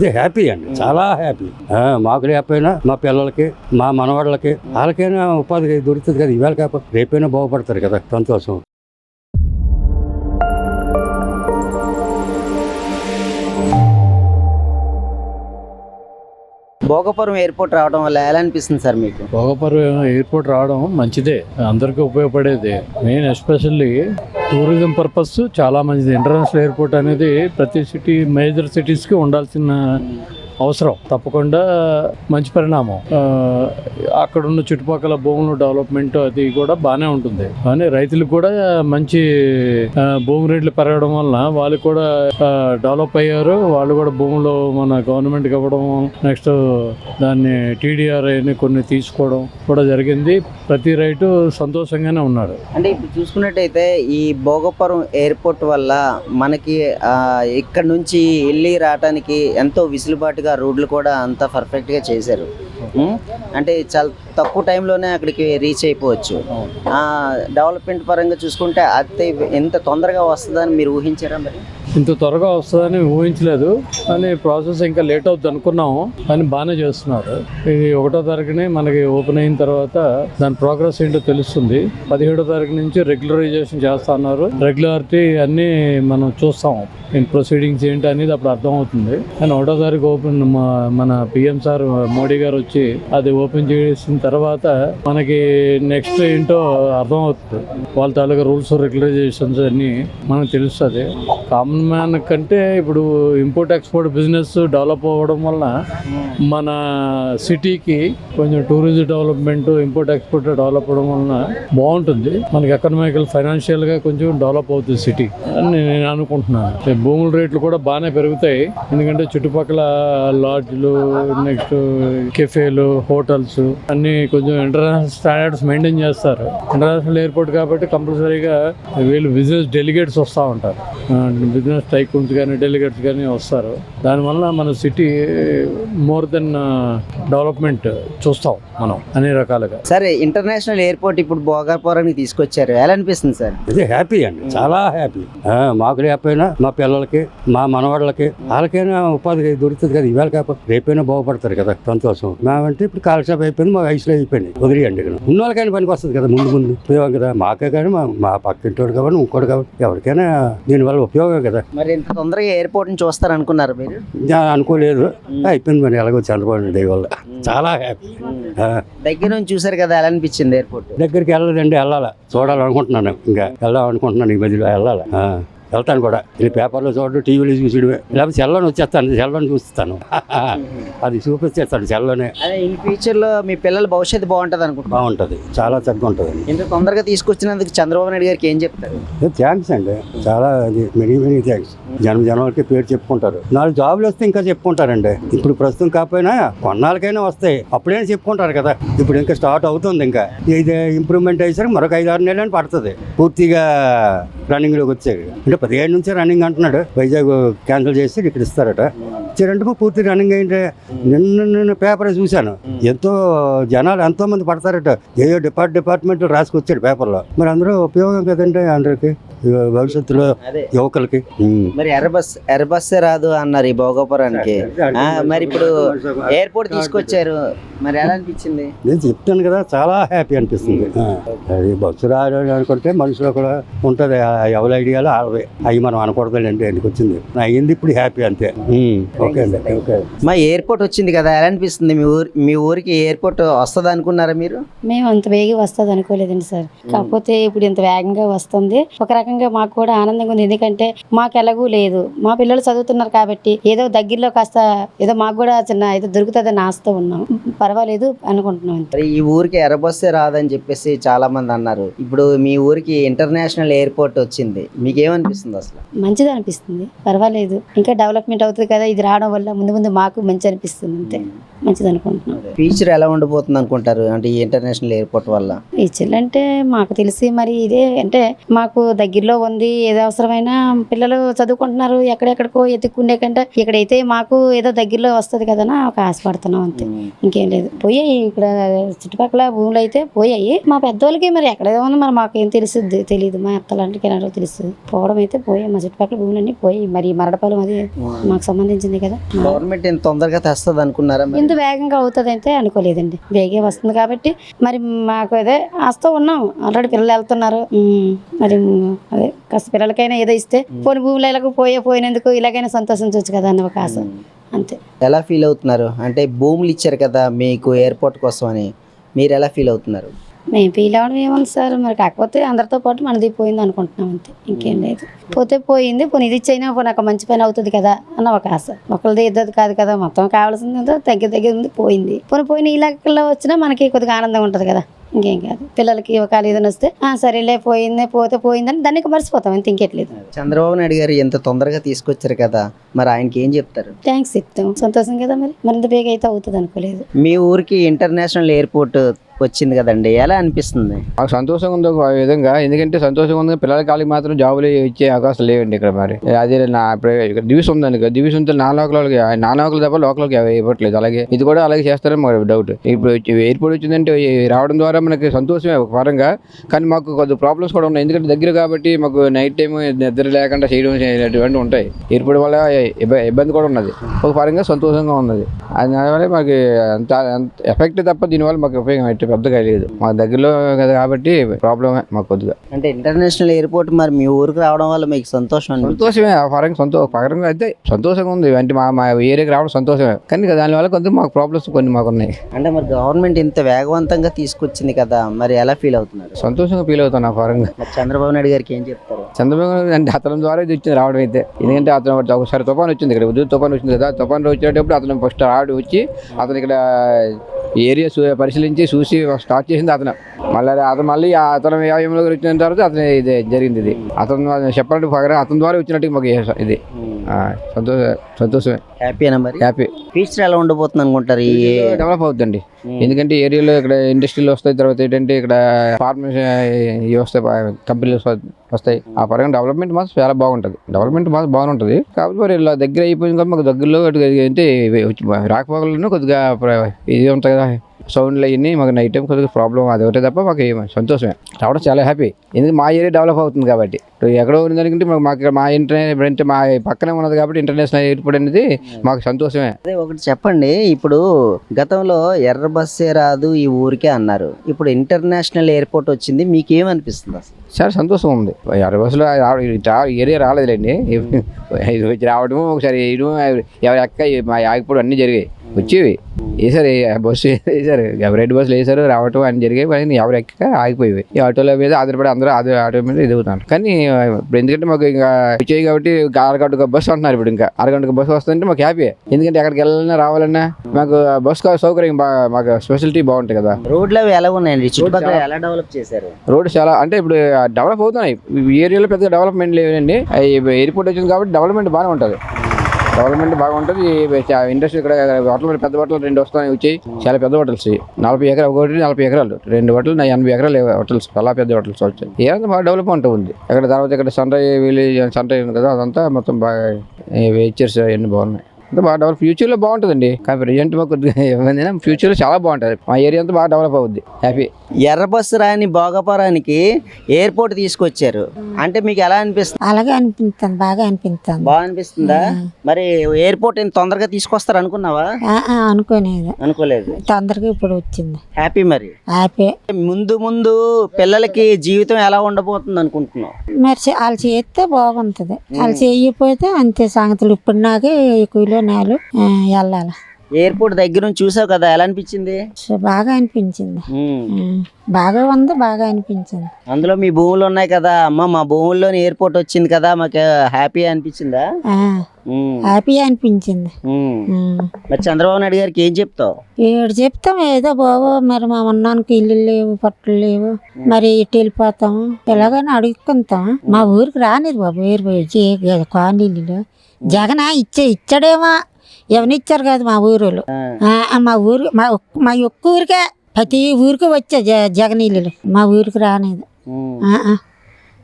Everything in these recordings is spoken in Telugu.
ఇది హ్యాపీ అండి, చాలా హ్యాపీ. మాకు లేకపోయినా మా పిల్లలకి, మా మనవాళ్ళకి, వాళ్ళకైనా ఉపాధి దొరుకుతుంది కదా. ఇవాళ కాకపోతే రేపైనా బాగుపడతారు కదా, సంతోషం. భోగపురం ఎయిర్పోర్ట్ రావడం వల్ల ఎలా అనిపిస్తుంది సార్ మీకు? భోగపురం ఎయిర్పోర్ట్ రావడం మంచిదే, అందరికీ ఉపయోగపడేది. మెయిన్ ఎస్పెషల్లీ టూరిజం పర్పస్ చాలా మంచిది. ఇంటర్నేషనల్ ఎయిర్పోర్ట్ అనేది ప్రతి సిటీ, మేజర్ సిటీస్కి ఉండాల్సిన అవసరం. తప్పకుండా మంచి పరిణామం. అక్కడ ఉన్న చుట్టుపక్కల భూముల డెవలప్మెంట్ అది కూడా బాగానే ఉంటుంది. కానీ రైతులకు కూడా మంచి భూమి రేట్లు పెరగడం వలన వాళ్ళు కూడా డెవలప్ అయ్యారు. వాళ్ళు కూడా భూములు మన గవర్నమెంట్కి ఇవ్వడం, నెక్స్ట్ దాన్ని TDR అని కొన్ని తీసుకోవడం కూడా జరిగింది. ప్రతి రైతు సంతోషంగానే ఉన్నారు. అంటే ఇప్పుడు చూసుకున్నట్టయితే ఈ భోగపురం ఎయిర్పోర్ట్ వల్ల మనకి ఇక్కడ నుంచి వెళ్ళి రావడానికి ఎంతో విసులుబాటుగా రోడ్లు కూడా అంతా పర్ఫెక్ట్గా చేశారు. అంటే చాలా తక్కువ టైంలోనే అక్కడికి రీచ్ అయిపోవచ్చు. డెవలప్మెంట్ పరంగా చూసుకుంటే అది ఎంత తొందరగా వస్తుందని మీరు ఊహించారా? మరి ఇంత త్వరగా వస్తుందని ఊహించలేదు, కానీ ప్రాసెస్ ఇంకా లేట్ అవుతుంది అనుకున్నాము, కానీ బాగానే చేస్తున్నారు. ఇది 1వ తారీఖునే మనకి ఓపెన్ అయిన తర్వాత దాని ప్రోగ్రెస్ ఏంటో తెలుస్తుంది. 17వ తారీఖు నుంచి రెగ్యులరైజేషన్ చేస్తా అన్నారు. రెగ్యులారిటీ అన్నీ మనం చూస్తాం, ప్రొసీడింగ్స్ ఏంటి అనేది అప్పుడు అర్థమవుతుంది. కానీ 1వ తారీఖు ఓపెన్ మన PM సార్ మోడీ గారు వచ్చి అది ఓపెన్ చేసిన తర్వాత మనకి నెక్స్ట్ ఏంటో అర్థమవుతుంది. వాళ్ళ తాలూకా రూల్స్, రెగ్యులరైజేషన్స్ అన్నీ మనకు తెలుస్తుంది. కామన్ మ్యాన్ కంటే ఇప్పుడు ఇంపోర్ట్ ఎక్స్పోర్ట్ బిజినెస్ డెవలప్ అవ్వడం వల్ల మన సిటీకి కొంచెం tourism development, import export develop అవ్వడం వలన బాగుంటుంది. మనకి ఎకనామికల్, ఫైనాన్షియల్గా కొంచెం డెవలప్ అవుతుంది సిటీ అని నేను అనుకుంటున్నాను. భూముల రేట్లు కూడా బాగానే పెరుగుతాయి, ఎందుకంటే చుట్టుపక్కల లాడ్జ్లు, నెక్స్ట్ కెఫేలు, హోటల్స్ అన్నీ కొంచెం ఇంటర్నేషనల్ స్టాండర్డ్స్ మెయింటైన్ చేస్తారు. ఇంటర్నేషనల్ ఎయిర్పోర్ట్ కాబట్టి కంపల్సరీగా వీళ్ళు బిజినెస్ డెలిగేట్స్ వస్తూ ఉంటారు. బిజినెస్ టైకూన్స్ కానీ, డెలిగేట్స్ కానీ వస్తారు. దానివల్ల మన సిటీ మోర్ దెన్ డెవలప్మెంట్ చూస్తాం మనం అన్ని రకాలుగా. సరే, ఇంటర్నేషనల్ ఎయిర్పోర్ట్ ఇప్పుడు భోగపురానికి తీసుకొచ్చారు, ఎలా అనిపిస్తుంది సార్? ఇది హ్యాపీ అండి, చాలా హ్యాపీ. మాకు లేకపోయినా మా పిల్లలకి, మా మనవాళ్ళకి, వాళ్ళకైనా ఉపాధి దొరుకుతుంది కదా. ఇవాళ కాకపోతే రేపైనా బాగుపడతారు కదా, సంతోషం. మేమంటే ఇప్పుడు కాలక్షేపం అయిపోయింది, మా వయసులో అయిపోయింది, వదిలేయండి. ఉన్న వాళ్ళకైనా పనికి వస్తుంది కదా, ముందు ముందు ఉపయోగం కదా. మాకే కానీ, మా పక్కింటోడు కాబట్టి, ఇంకోటి కాబట్టి, ఎవరికైనా దీనివల్ల ఉపయోగం కదా. మరి ఇంత తొందరగా ఎయిర్పోర్ట్ ని చూస్తారు అనుకున్నారు మీరు? అనుకోలేదు, అయిపోయింది. మరి ఎలాగో చంద్రబాబు దయ వల్ల చాలా హ్యాపీ. దగ్గర నుంచి చూసారు కదా, ఎలా అనిపించింది ఎయిర్పోర్ట్? దగ్గరికి వెళ్ళలేదండి, వెళ్ళాలా, చూడాలనుకుంటున్నాను. ఇంకా వెళ్దాం అనుకుంటున్నాను, ఈ మధ్యలో వెళ్ళాలి. వెళ్తాను కూడా. ఇది పేపర్లో చూడడం, టీవీలో చూసిడమే, లేకపోతే సెల్లోనే వచ్చేస్తాను, సెల్లోనే చూస్తాను. అది చూపించేస్తాను సెల్లోనే. అదే ఇన్ ఫ్యూచర్లో మీ పిల్లల భవిష్యత్తు బాగుంటుంది అనుకుంటున్నాను. బాగుంటుంది, చాలా చక్కగా ఉంటుంది. ఇంత తొందరగా తీసుకొచ్చినందుకు చంద్రబాబు నాయుడు గారికి ఏం చెప్తారు? థ్యాంక్స్ అండి, చాలా మెనీ థ్యాంక్స్. జనాలకి పేరు చెప్పుకుంటారు. 4 జాబులు వస్తే ఇంకా చెప్పుకుంటారండి. ఇప్పుడు ప్రస్తుతం కాకపోయినా కొన్నాళ్ళకైనా వస్తాయి, అప్పుడైనా చెప్పుకుంటారు కదా. ఇప్పుడు ఇంకా స్టార్ట్ అవుతుంది. ఇంకా ఇది ఇంప్రూవ్మెంట్ అయ్యేసరికి మరొక 5-6 నెలలు పడుతుంది పూర్తిగా రన్నింగ్లోకి వచ్చేది. అంటే 17 నుంచే రన్నింగ్ అంటున్నాడు. వైజాగ్ క్యాన్సిల్ చేసి ఇక్కడ ఇస్తారట. ఇచ్చారంటే పూర్తి రన్నింగ్ అయింటే నిన్న పేపర్ చూశాను. ఎంతో జనాలు ఎంతో మంది పడతారట. ఏయో డిపార్ట్మెంట్ రాసుకొచ్చాడు పేపర్లో. మరి అందరూ ఉపయోగం కదండి అందరికి, భవిష్యత్తులో యువకులకి. మరి ఎర్రబస్ రాదు అన్నారు ఈ భోగపురానికి. మరి ఇప్పుడు ఎయిర్పోర్ట్ తీసుకొచ్చారు, మరి ఎలా అనిపించింది? నేను చెప్తాను కదా, చాలా హ్యాపీ అనిపిస్తుంది. అది బస్సు రావాలి అనుకుంటే మనుషులు కూడా ఉంటుంది, ఎవరి ఐడియాలో వాళ్ళవే. అవి మనం అనకూడదండి, ఎందుకు వచ్చింది అయ్యింది, ఇప్పుడు హ్యాపీ అంతే. ఓకే అండి, ఓకే. మా ఎయిర్పోర్ట్ వచ్చింది కదా, ఎలా అనిపిస్తుంది? మీ ఊరికి ఎయిర్పోర్ట్ వస్తుంది అనుకున్నారా మీరు? మేము అంత వేగంగా వస్తుంది అనుకోలేదండి సార్. కాకపోతే ఇప్పుడు ఇంత వేగంగా వస్తుంది, ఒక రకంగా మాకు కూడా ఆనందంగా ఉంది. ఎందుకంటే మాకు ఎలాగూ లేదు, మా పిల్లలు చదువుతున్నారు కాబట్టి ఏదో దగ్గరలో కాస్త ఏదో మాకు కూడా చిన్న ఏదో దొరుకుతుందని ఆశతో ఉన్నాం. పర్వాలేదు అనుకుంటున్నాం. ఈ ఊరికి ఎర్రబస్సే రాదని చెప్పేసి చాలా మంది అన్నారు. ఇప్పుడు మీ ఊరికి ఇంటర్నేషనల్ ఎయిర్పోర్ట్ వచ్చింది, మీకేమనిపిస్తుంది అసలు? మంచిది అనిపిస్తుంది, పర్వాలేదు. ఇంకా డెవలప్మెంట్ అవుతుంది కదా, ఇది రావడం వల్ల ముందు ముందు మాకు మంచి అనిపిస్తుంది, అంతే. మంచిది అనుకుంటున్నాం. ఫ్యూచర్ ఎలా ఉండబోతుంది అనుకుంటారు అంటే ఈ ఇంటర్నేషనల్ ఎయిర్పోర్ట్ వల్ల? ఫ్యూచర్ అంటే మాకు తెలిసి మరి ఇదే, అంటే మాకు దగ్గరలో ఉంది, ఏదో అవసరమైనా పిల్లలు చదువుకుంటున్నారు, ఎక్కడెక్కడికో ఎత్తుక్కునే కంటే ఇక్కడైతే మాకు ఏదో దగ్గరలో వస్తుంది కదా ఒక ఆశపడుతున్నాం, అంతే, ఇంకేం లేదు. పోయాయి ఇక్కడ చుట్టుపక్కల భూములు అయితే పోయాయి. మా పెద్దోళ్ళకి మరి ఎక్కడ ఉందో మరి మాకేం తెలుస్తుంది తెలియదు. మా అత్తలాంటికి ఎలాగో తెలుస్తుంది. పోవడం అయితే పోయాయి. మా చుట్టుపక్కల భూములన్నీ పోయాయి. మరి మరడపాలెం అది మాకు సంబంధించింది కదా. గవర్నమెంట్ ఇంత తొందరగా తెస్తుంది అనుకున్నారా? ఇంత వేగంగా అవుతుంది అయితే అనుకోలేదండి. వేగే వస్తుంది కాబట్టి మరి మాకు అదే ఆస్తో ఉన్నాం. ఆల్రెడీ పిల్లలు వెళ్తున్నారు. మరి అదే కాస్త పిల్లలకైనా ఏదో ఇస్తే పోని భూములు ఎలాగో పోయినందుకు ఇలాగైనా సంతోషించవచ్చు కదా అన్న ఒక ఆశ అంతే. ఎలా ఫీల్ అవుతున్నారు? అంటే భూములు ఇచ్చారు కదా మీకు ఎయిర్పోర్ట్ కోసం అని, మీరు ఎలా ఫీల్ అవుతున్నారు? మేము ఫీల్ అవ్వడం ఏముంది సార్, మరి కాకపోతే అందరితో పాటు మనది పోయింది అనుకుంటున్నాం అంతే, ఇంకేం లేదు. పోతే పోయింది, పోనీ ఇది ఇచ్చైనా పోనీ నాకు మంచి పని అవుతుంది కదా అన్న ఒక ఆశ. ఒకరిది ఇద్దరు కాదు కదా, మొత్తం కావాల్సింది ఏదో తగ్గి ఉంది పోయింది. పోయిన ఈ లెక్కల్లో వచ్చినా మనకి కొద్దిగా ఆనందంగా ఉంటుంది కదా, ఇంకేం కాదు. పిల్లలకి ఒకవేళ ఏదైనా వస్తే సరేలే పోయిందని దానికి మర్చిపోతాం అంతే, ఇంకెట్లేదు. చంద్రబాబు నాయుడు గారు ఎంత తొందరగా తీసుకొచ్చారు కదా, మరి ఆయనకి ఏం చెప్తారు? థ్యాంక్స్ చెప్తాం, సంతోషం కదా. మరి మరింత బేగా అయితే అవుతుంది అనుకోలేదు. మీ ఊరికి ఇంటర్నేషనల్ ఎయిర్పోర్ట్ వచ్చింది కదండి, ఎలా అనిపిస్తుంది? మాకు సంతోషంగా ఉంది ఒక విధంగా, ఎందుకంటే సంతోషంగా ఉంది. పిల్లల కాళ్ళకి మాత్రం జాబులు ఇచ్చే అవకాశం లేవండి ఇక్కడ. మరి అదే నా దివిస్ ఉందండి, దివిస్ ఉంటే నాలుగు తప్ప లోకల్కి ఇవ్వట్లేదు. అలాగే ఇది కూడా అలాగే చేస్తారని మాకు డౌట్. ఇప్పుడు ఎయిర్పోర్ట్ వచ్చిందంటే రావడం ద్వారా మనకి సంతోషమే ఒక పరంగా, కానీ మాకు కొద్ది ప్రాబ్లమ్స్ కూడా ఉన్నాయి. ఎందుకంటే దగ్గర కాబట్టి మాకు నైట్ టైం నిద్ర లేకుండా చేయడం ఇలాంటివన్నీ ఉంటాయి. ఎయిర్పోర్ట్ వల్ల ఇబ్బంది కూడా ఉన్నది. ఒక పరంగా సంతోషంగా ఉన్నది. దానివల్ల మాకు అంత ఎఫెక్ట్ తప్ప దీనివల్ల మాకు ఉపయోగం పెద్దగా లేదు. మా దగ్గరలో కదా కాబట్టి ప్రాబ్లమే మాకు కొద్దిగా. అంటే ఇంటర్నేషనల్ ఎయిర్పోర్ట్ మరి మీ ఊరికి రావడం వల్ల మీకు సంతోషమే. ఆ పరంగా అయితే సంతోషంగా ఉంది. అంటే మా ఏరియాకి రావడం సంతోషమే, కానీ దానివల్ల కొంచెం మాకు ప్రాబ్లమ్స్ కొన్ని మాకు ఉన్నాయి. అంటే మరి గవర్నమెంట్ ఇంత వేగవంతంగా తీసుకొచ్చింది కదా, మరి ఎలా ఫీల్ అవుతున్నారు? సంతోషంగా ఫీల్ అవుతాను ఆ పరంగా. చంద్రబాబు నాయుడు గారికి ఏం చెప్తారు? చంద్రబాబు అంటే అతని ద్వారా ఇది వచ్చింది రావడం అయితే. ఎందుకంటే అతను ఒకసారి తుఫాన్ వచ్చింది ఇక్కడ, ఉద్యోగ తుఫాన్ వచ్చింది కదా. తుఫాన్ వచ్చేటప్పుడు అతను ఫస్ట్ రావడం వచ్చి అతను ఇక్కడ ఏరియా పరిశీలించి చూసి స్టార్ట్ చేసింది అతను. మళ్ళీ అతను వ్యాయామంలో వచ్చిన తర్వాత అతను ఇది జరిగింది. ఇది అతను చెప్పాలంటే పగర అతని ద్వారా వచ్చినట్టు మాకు ఇది సంతోషమే. హ్యాపీనా? మరి హ్యాపీ. ఫ్యూచర్ ఎలా ఉండబోతుంది అనుకుంటారు? డెవలప్ అవుతుందండి, ఎందుకంటే ఏరియాలో ఇక్కడ ఇండస్ట్రీలు వస్తాయి. తర్వాత ఏంటంటే ఇక్కడ ఫార్మర్స్ ఇవి వస్తాయి, కంపెనీలు వస్తాయి. ఆ పరంగా డెవలప్మెంట్ మాత్రం చాలా బాగుంటుంది. డెవలప్మెంట్ మాత్రం బాగుంటుంది. కాబట్టి మరి ఇలా దగ్గర అయిపోయింది కాబట్టి మాకు దగ్గరలో అంటే రాకపోకలను కొద్దిగా ఇది ఉంటుంది కదా, సౌండ్లు అవన్నీ మాకు నైట్ టైం కొద్దిగా ప్రాబ్లం అది ఒకటే తప్ప మాకు సంతోషమే. రావడం చాలా హ్యాపీ, ఎందుకంటే మా ఏరియా డెవలప్ అవుతుంది కాబట్టి. ఎక్కడో ఉన్నదానికంటే మాకు మా ఇంటర్నెట్ మా పక్కనే ఉన్నది కాబట్టి ఇంటర్నేషనల్ ఎయిర్పోర్ట్ అనేది మాకు సంతోషమే. అదే ఒకటి చెప్పండి, ఇప్పుడు గతంలో ఎర్ర బస్సే రాదు ఈ ఊరికే అన్నారు, ఇప్పుడు ఇంటర్నేషనల్ ఎయిర్పోర్ట్ వచ్చింది, మీకు ఏమనిపిస్తుంది అసలు? చాలా సంతోషం ఉంది. ఎర్ర బస్సులో ఏరియా రాలేదులేండి, వచ్చి రావడము ఒకసారి వేయడం ఎవరు ఎక్క మా ఆగిపోవడం అన్నీ జరిగాయి. వచ్చేవి వేసారు, బస్సు వేసారు, రెడ్ బస్సులు వేసారు, రావటం అన్ని జరిగాయి. కానీ ఎవరు ఎక్క ఆగిపోయేవి. ఈ ఆటోల మీద ఆధారపడి అందరూ ఆటో మీద ఎదుగుతున్నారు. కానీ ఇప్పుడు ఎందుకంటే మాకు ఇంకా వచ్చాయి కాబట్టి అరగంటకు బస్సు అంటున్నారు. ఇప్పుడు ఇంకా అరగంటకు బస్సు వస్తుంటే మాకు హ్యాపీ, ఎందుకంటే ఎక్కడికి వెళ్ళాలన్నా రావాలన్నా మాకు బస్సు సౌకర్యం మాకు స్పెషాలిటీ బాగుంటాయి కదా. రోడ్లు అవి ఎలా ఉన్నాయండి? చుట్టుపక్కల ఎలా డెవలప్ చేశారు? రోడ్డు చాలా అంటే ఇప్పుడు డెవలప్ అవుతున్నాయి. ఈ ఏరియాలో పెద్దగా డెవలప్మెంట్ లేదండి. ఎయిర్పోర్ట్ వచ్చింది కాబట్టి డెవలప్మెంట్ బాగానే ఉంటుంది. ఇండస్ట్రీ ఇక్కడ హోటల్ పెద్ద హోటల్ 2 వస్తాయి వచ్చాయి, చాలా పెద్ద హోటల్స్. 40 ఎకరాలు 2 హోటల్ 80 ఎకరాలు హోటల్స్, చాలా పెద్ద హోటల్స్ వచ్చాయి. ఏదంతా బాగా డెవలప్మెంట్ ఉంది. అక్కడ తర్వాత ఇక్కడ సన్రైజ్ విలేజ్ సన్రైజ్ కదా, అదంతా మొత్తం బాగా వెంచర్స్ అవన్నీ బాగున్నాయి. అంతా బాగా డెవలప్ ఫ్యూచర్లో బాగుంటుందండి. కానీ ప్రజెంట్ మాకు కొద్దిగా ఫ్యూచర్లో చాలా బాగుంటుంది. మా ఏరియా అంతా బాగా డెవలప్ అవుద్ది. హ్యాపీ. ఎర్ర బస్సు రాని భోగపురానికి ఎయిర్పోర్ట్ తీసుకొచ్చారు అంటే మీకు ఎలా అనిపిస్తుంది? అలాగే అనిపిస్తుంది, బాగా అనిపిస్తుంది. బాగా అనిపిస్తుందా? మరి ఎయిర్పోర్ట్ ఇంత తొందరగా తీసుకొస్తారు అనుకున్నావా? అనుకోలేదు. తొందరగా ఇప్పుడు వచ్చింది. హ్యాపీ. మరి హ్యాపీ. ముందు పిల్లలకి జీవితం ఎలా ఉండబోతుంది అనుకుంటున్నావు? మరి వాళ్ళు చేస్తే బాగుంటది, వాళ్ళు చేయకపోతే అంతే సంగతులు. ఇప్పుడు నాకే కూలో నేలు వెళ్ళాలి. ఎయిర్పోర్ట్ దగ్గర నుంచి చూసావు కదా, ఎలా అనిపించింది? బాగా అనిపించింది, బాగా ఉంది, బాగా అనిపించింది. అందులో మీ భూములు ఉన్నాయి కదా, అమ్మ మా భూముల్లోని ఎయిర్పోర్ట్ వచ్చింది కదా, మాకు హ్యాపీ అనిపించిందా? హ్యాపీ అనిపించింది. మరి చంద్రబాబు నాయుడు గారికి ఏం చెప్తావు? ఏడు చెప్తాం, ఏదో బాబు మరి మా ఉన్నానికి ఇల్లు లేవు, పట్టులు లేవు, మరి ఇటు వెళ్ళిపోతాము ఎలాగని అడుగుకుంటాం. మా ఊరికి రానిది బాబు ఏరు కాలనీలు. జగన్ ఇచ్చాడేమో, ఎవరినిచ్చారు కాదు మా ఊరు. మా ఊరు మా ఒక్క ఊరికే ప్రతి ఊరికి వచ్చా జగన్ ఇల్లు, మా ఊరికి రానేది.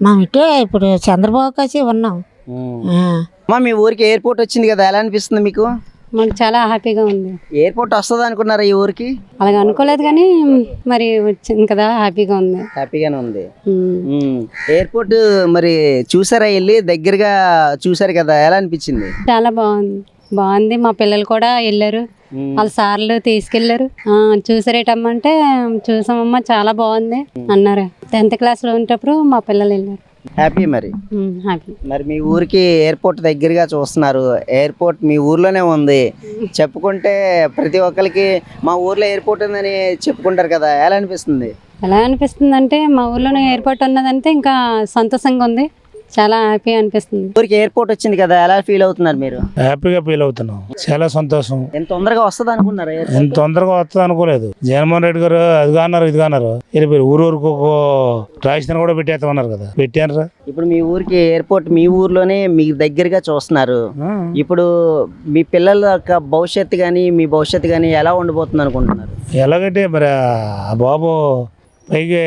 మా ఇటే ఇప్పుడు చంద్రబాబు కాసి ఉన్నాం. మీ ఊరికి ఎయిర్పోర్ట్ వచ్చింది కదా, ఎలా అనిపిస్తుంది మీకు? మాకు చాలా హ్యాపీగా ఉంది. ఎయిర్పోర్ట్ వస్తుంది అనుకున్నారా ఈ ఊరికి? అలాగ అనుకోలేదు కానీ మరి వచ్చింది కదా, హ్యాపీగా ఉంది. హ్యాపీగానే ఉంది. ఎయిర్పోర్ట్ మరి చూసారా, వెళ్ళి దగ్గరగా చూసారు కదా, ఎలా అనిపించింది? చాలా బాగుంది. మా పిల్లలు కూడా వెళ్ళారు, వాళ్ళ సార్లు తీసుకెళ్లారు. చూసారేటమ్మంటే చూసామమ్మా చాలా బాగుంది అన్నారు. 10th క్లాస్లో ఉండేటప్పుడు మా పిల్లలు వెళ్ళారు. హ్యాపీ మరి. హ్యాపీ. మరి మీ ఊరికి ఎయిర్పోర్ట్ దగ్గరగా చూస్తున్నారు, ఎయిర్పోర్ట్ మీ ఊర్లోనే ఉంది చెప్పుకుంటే ప్రతి ఒక్కరికి మా ఊర్లో ఎయిర్పోర్ట్ ఉందని చెప్పుకుంటారు కదా, ఎలా అనిపిస్తుంది? ఎలా అనిపిస్తుంది అంటే మా ఊర్లోనే ఎయిర్పోర్ట్ ఉన్నదంటే ఇంకా సంతోషంగా ఉంది, చాలా హ్యాపీ అనిపిస్తుంది. ఊరికి ఎయిర్పోర్ట్ వచ్చింది కదా, ఎలా ఫీల్ అవుతున్నారు మీరు? హ్యాపీగా ఫీల్ అవుతున్నాం, చాలా సంతోషం. ఎంత తొందరగా వస్తుంది అనుకున్నారా? ఎంత తొందరగా వస్తుంది అనుకోలేదు. జగన్మోహన్ రెడ్డి గారు అదిగా అన్నారు ఇదిగా అన్నారు, వెళ్ళిపోయారు. ఊరికి ఒక రాజధాని కూడా పెట్టేస్తామన్నారు కదా, పెట్టారా? ఇప్పుడు మీ ఊరికి ఎయిర్పోర్ట్ మీ ఊర్లోనే మీ దగ్గరగా చూస్తున్నారు. ఇప్పుడు మీ పిల్లల యొక్క భవిష్యత్తు కానీ మీ భవిష్యత్తు కానీ ఎలా ఉండబోతుంది అనుకుంటున్నారు? ఎలాగంటే మరి ఆ బాబు పైకి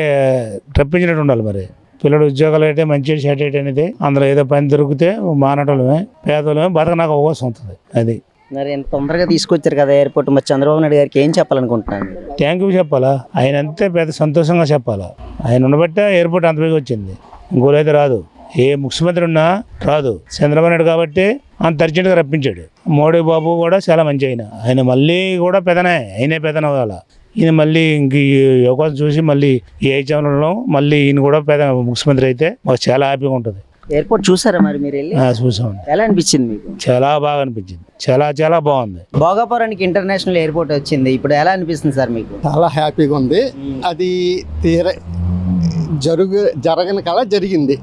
రప్పించినట్టు ఉండాలి. మరి పిల్లడు ఉద్యోగాలు అయితే మంచి సెట్ అనేది అందులో ఏదో పని దొరికితే మానటమే పేదలమే బతకనాక అవకాశం ఉంటుంది. అది మరి ఎంత తొందరగా తీసుకొచ్చారు కదా ఎయిర్పోర్ట్, మరి చంద్రబాబు నాయుడు గారికి ఏం చెప్పాలనుకుంటున్నాను? థ్యాంక్ యూ చెప్పాలా, ఆయన అంతే పెద్ద సంతోషంగా చెప్పాలా. ఆయన ఉండబట్టే ఎయిర్పోర్ట్ అంత పైకి వచ్చింది, ఇంకోలైతే రాదు. ఏ ముఖ్యమంత్రి ఉన్నా రాదు. చంద్రబాబు నాయుడు కాబట్టి అంత అర్జెంట్గా రప్పించాడు. మోడీ బాబు కూడా చాలా మంచి ఆయన మళ్ళీ కూడా పెదనే, ఆయనే పెదన అవ్వాల. ఈయన మళ్ళీ ఇంక ఈ అవకాశం చూసి మళ్ళీ ఈ 5 సంవత్సరంలో మళ్ళీ ఈయన కూడా పెద్ద ముఖ్యమంత్రి అయితే మాకు చాలా హ్యాపీగా ఉంటుంది. ఎయిర్పోర్ట్ చూసారా మరి మీరు వెళ్ళి? చూసామండి. ఎలా అనిపించింది మీకు? చాలా బాగా అనిపించింది, చాలా చాలా బాగుంది. భోగాపురానికి ఇంటర్నేషనల్ ఎయిర్పోర్ట్ వచ్చింది, ఇప్పుడు ఎలా అనిపిస్తుంది సార్ మీకు? చాలా హ్యాపీగా ఉంది. అది జరగని కళ జరిగింది.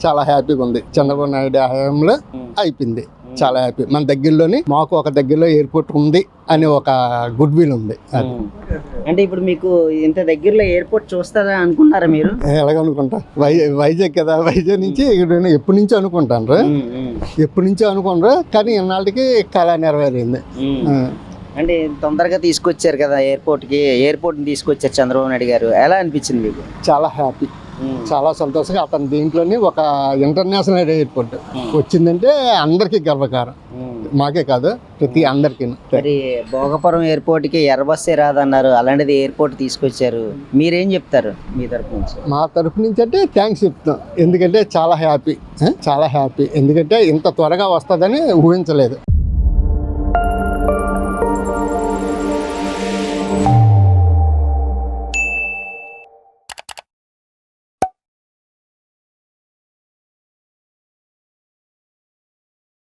చాలా హ్యాపీగా ఉంది. చంద్రబాబు నాయుడు హయాంలో అయిపోయింది. చాలా హ్యాపీ. మన దగ్గరలోని మాకు ఒక దగ్గరలో ఎయిర్పోర్ట్ ఉంది అని ఒక గుడ్ విల్ ఉంది. అంటే ఇప్పుడు మీకు ఇంత దగ్గరలో ఎయిర్పోర్ట్ చూస్తారా అనుకున్నారా మీరు? ఎలాగనుకుంటా, వైజాగ్ కదా, వైజాగ్ నుంచి ఎప్పటి నుంచో అనుకుంటారు కానీ ఇన్నాళ్ళకి కళ నెరవేరింది. అంటే తొందరగా తీసుకొచ్చారు కదా ఎయిర్పోర్ట్ని తీసుకొచ్చారు చంద్రబాబు నాయుడు గారు, ఎలా అనిపించింది మీకు? చాలా హ్యాపీ, చాలా సంతోషంగా. అతని దీంట్లోని ఒక ఇంటర్నేషనల్ ఎయిర్పోర్ట్ వచ్చిందంటే అందరికీ గర్వకారం, మాకే కాదు ప్రతి అందరికీ. మరి భోగపురం ఎయిర్పోర్ట్కి ఎర్ర బస్సే రాదన్నారు, అలాంటిది ఎయిర్పోర్ట్ తీసుకొచ్చారు, మీరేం చెప్తారు మీ తరపు నుంచి? మా తరపు నుంచి అంటే థ్యాంక్స్ చెప్తాం. ఎందుకంటే చాలా హ్యాపీ, ఎందుకంటే ఇంత త్వరగా వస్తుందని ఊహించలేదు.